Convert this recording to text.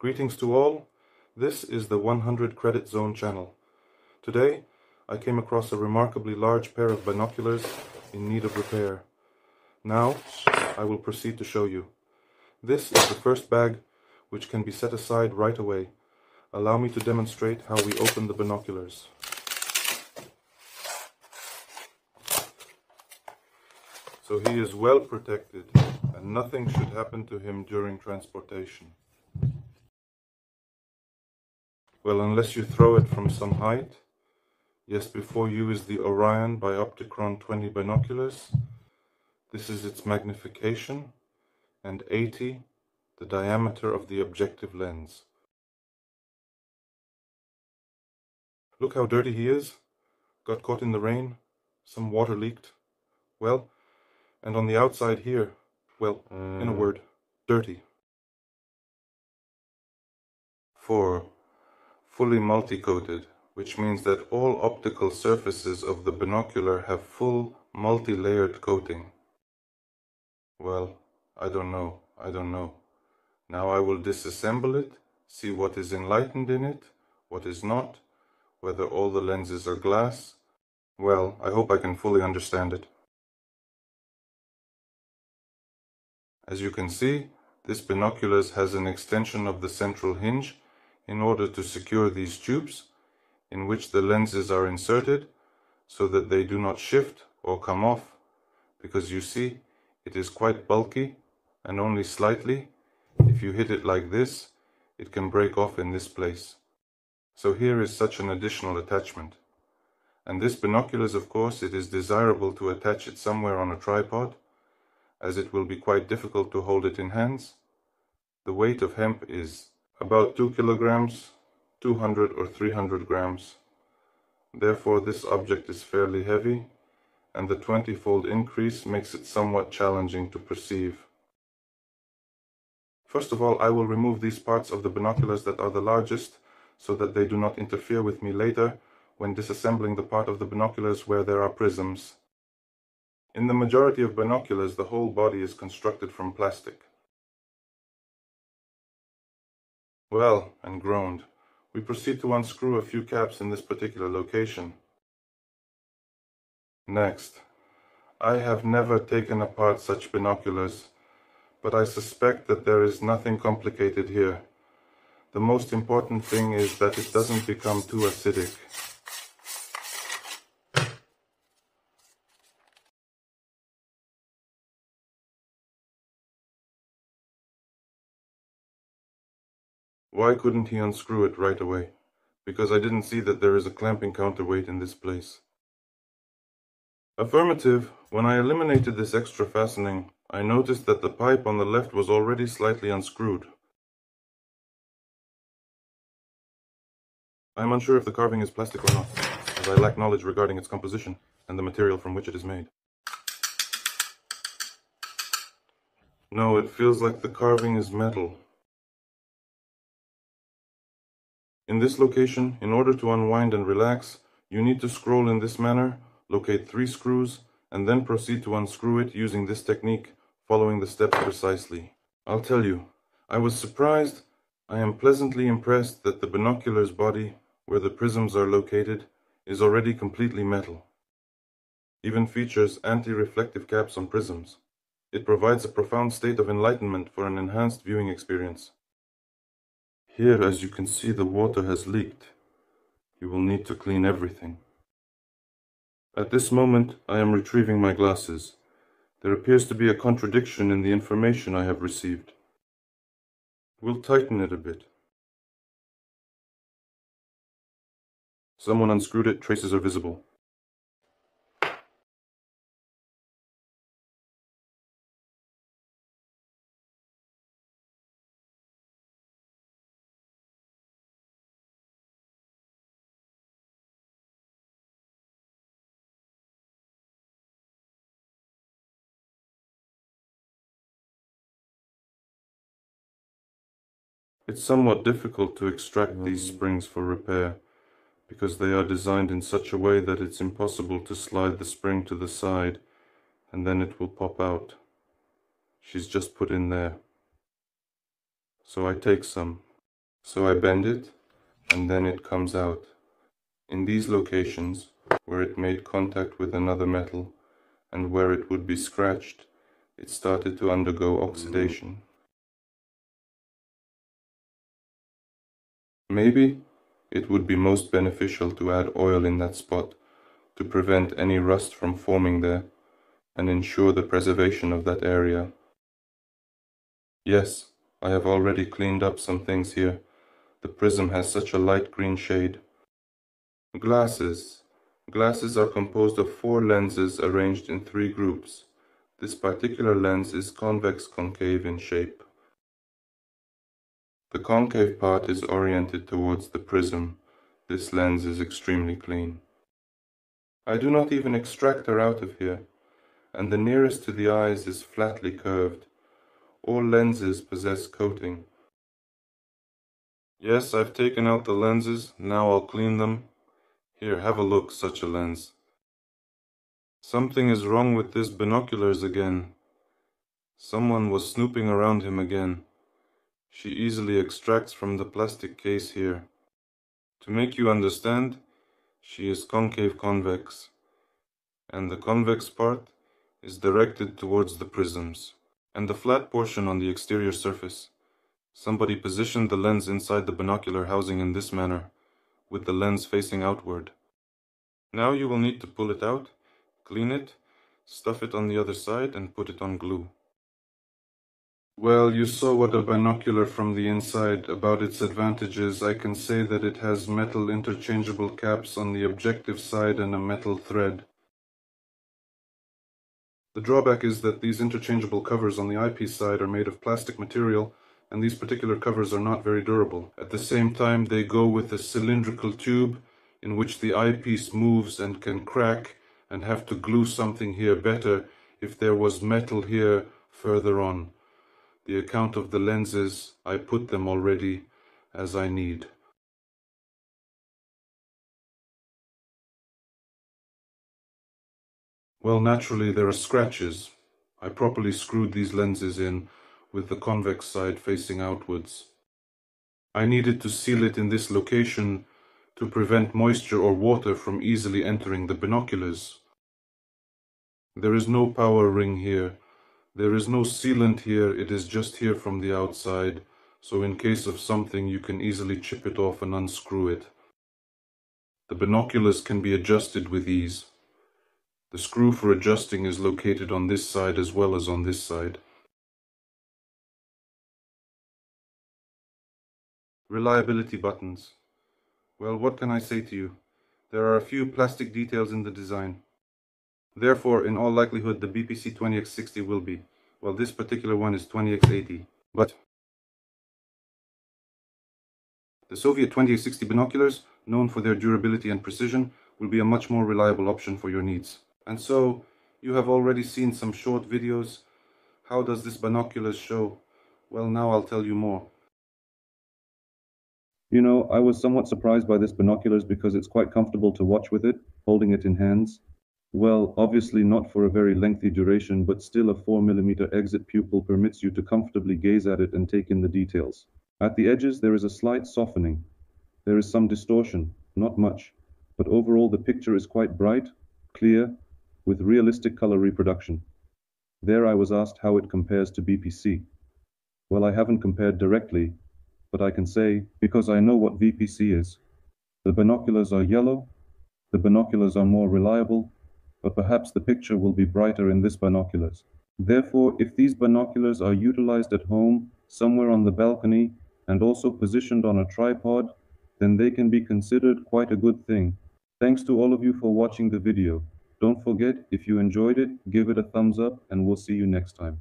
Greetings to all. This is the 100 Credit Zone channel. Today, I came across a remarkably large pair of binoculars in need of repair. Now, I will proceed to show you. This is the first bag, which can be set aside right away. Allow me to demonstrate how we open the binoculars. So he is well protected, and nothing should happen to him during transportation. Well, unless you throw it from some height. Yes, before you is the Orion by Optical 20 binoculars. This is its magnification, and 80, the diameter of the objective lens. Look how dirty he is. Got caught in the rain, some water leaked. Well, and on the outside here, well, in a word, dirty. 4. Fully multi-coated, which means that all optical surfaces of the binocular have full multi-layered coating. Well, I don't know. Now I will disassemble it, see what is enlightened in it, what is not, whether all the lenses are glass. Well, I hope I can fully understand it. As you can see, this binoculars has an extension of the central hinge in order to secure these tubes in which the lenses are inserted so that they do not shift or come off, because you see it is quite bulky and only slightly, if you hit it like this, it can break off in this place. So here is such an additional attachment. And this binoculars, of course, it is desirable to attach it somewhere on a tripod, as it will be quite difficult to hold it in hands. The weight of hemp is about 2 kilograms, 200 or 300 grams. Therefore, this object is fairly heavy, and the 20-fold increase makes it somewhat challenging to perceive. First of all, I will remove these parts of the binoculars that are the largest, so that they do not interfere with me later when disassembling the part of the binoculars where there are prisms. In the majority of binoculars, the whole body is constructed from plastic. Well, and groaned, we proceed to unscrew a few caps in this particular location. Next, I have never taken apart such binoculars, but I suspect that there is nothing complicated here. The most important thing is that it doesn't become too acidic. Why couldn't he unscrew it right away? Because I didn't see that there is a clamping counterweight in this place. Affirmative. When I eliminated this extra fastening, I noticed that the pipe on the left was already slightly unscrewed. I am unsure if the carving is plastic or not, as I lack knowledge regarding its composition and the material from which it is made. No, it feels like the carving is metal. In this location, in order to unwind and relax, you need to scroll in this manner, locate 3 screws, and then proceed to unscrew it using this technique, following the steps precisely. I'll tell you, I was surprised. I am pleasantly impressed that the binoculars body, where the prisms are located, is already completely metal. Even features anti-reflective caps on prisms. It provides a profound state of enlightenment for an enhanced viewing experience. Here, as you can see, the water has leaked. You will need to clean everything. At this moment, I am retrieving my glasses. There appears to be a contradiction in the information I have received. We'll tighten it a bit. Someone unscrewed it, traces are visible. It's somewhat difficult to extract these springs for repair, because they are designed in such a way that it's impossible to slide the spring to the side, and then it will pop out. She's just put in there. So I take some. So I bend it, and then it comes out. In these locations, where it made contact with another metal, and where it would be scratched, it started to undergo oxidation. Maybe it would be most beneficial to add oil in that spot to prevent any rust from forming there and ensure the preservation of that area. Yes, I have already cleaned up some things here. The prism has such a light green shade. Glasses. Glasses are composed of 4 lenses arranged in 3 groups. This particular lens is convex-concave in shape. The concave part is oriented towards the prism. This lens is extremely clean. I do not even extract her out of here, and the nearest to the eyes is flatly curved. All lenses possess coating. Yes, I've taken out the lenses, now I'll clean them. Here, have a look, such a lens. Something is wrong with this binoculars again. Someone was snooping around him again. She easily extracts from the plastic case here. To make you understand, she is concave-convex, and the convex part is directed towards the prisms, and the flat portion on the exterior surface. Somebody positioned the lens inside the binocular housing in this manner, with the lens facing outward. Now you will need to pull it out, clean it, stuff it on the other side, and put it on glue. Well, you saw what a binocular from the inside. About its advantages, I can say that it has metal interchangeable caps on the objective side and a metal thread. The drawback is that these interchangeable covers on the eyepiece side are made of plastic material, and these particular covers are not very durable. At the same time, they go with a cylindrical tube in which the eyepiece moves and can crack, and have to glue something here better if there was metal here further on. The account of the lenses, I put them already as I need. Well, naturally there are scratches. I properly screwed these lenses in with the convex side facing outwards. I needed to seal it in this location to prevent moisture or water from easily entering the binoculars. There is no power ring here. There is no sealant here, it is just here from the outside, so in case of something you can easily chip it off and unscrew it. The binoculars can be adjusted with ease. The screw for adjusting is located on this side as well as on this side. Reliability buttons. Well, what can I say to you? There are a few plastic details in the design. Therefore, in all likelihood, the BPC 20x60 will be. Well, this particular one is 20x80. But the Soviet 20x60 binoculars, known for their durability and precision, will be a much more reliable option for your needs. And so, you have already seen some short videos. How does this binoculars show? Well, now I'll tell you more. You know, I was somewhat surprised by this binoculars because it's quite comfortable to watch with it, holding it in hands. Well, obviously not for a very lengthy duration, but still a 4mm exit pupil permits you to comfortably gaze at it and take in the details. At the edges, there is a slight softening. There is some distortion, not much, but overall the picture is quite bright, clear, with realistic color reproduction. There I was asked how it compares to BPC. Well, I haven't compared directly, but I can say, because I know what VPC is. The binoculars are yellow, the binoculars are more reliable, but perhaps the picture will be brighter in this binoculars. Therefore, if these binoculars are utilized at home, somewhere on the balcony, and also positioned on a tripod, then they can be considered quite a good thing. Thanks to all of you for watching the video. Don't forget, if you enjoyed it, give it a thumbs up, and we'll see you next time.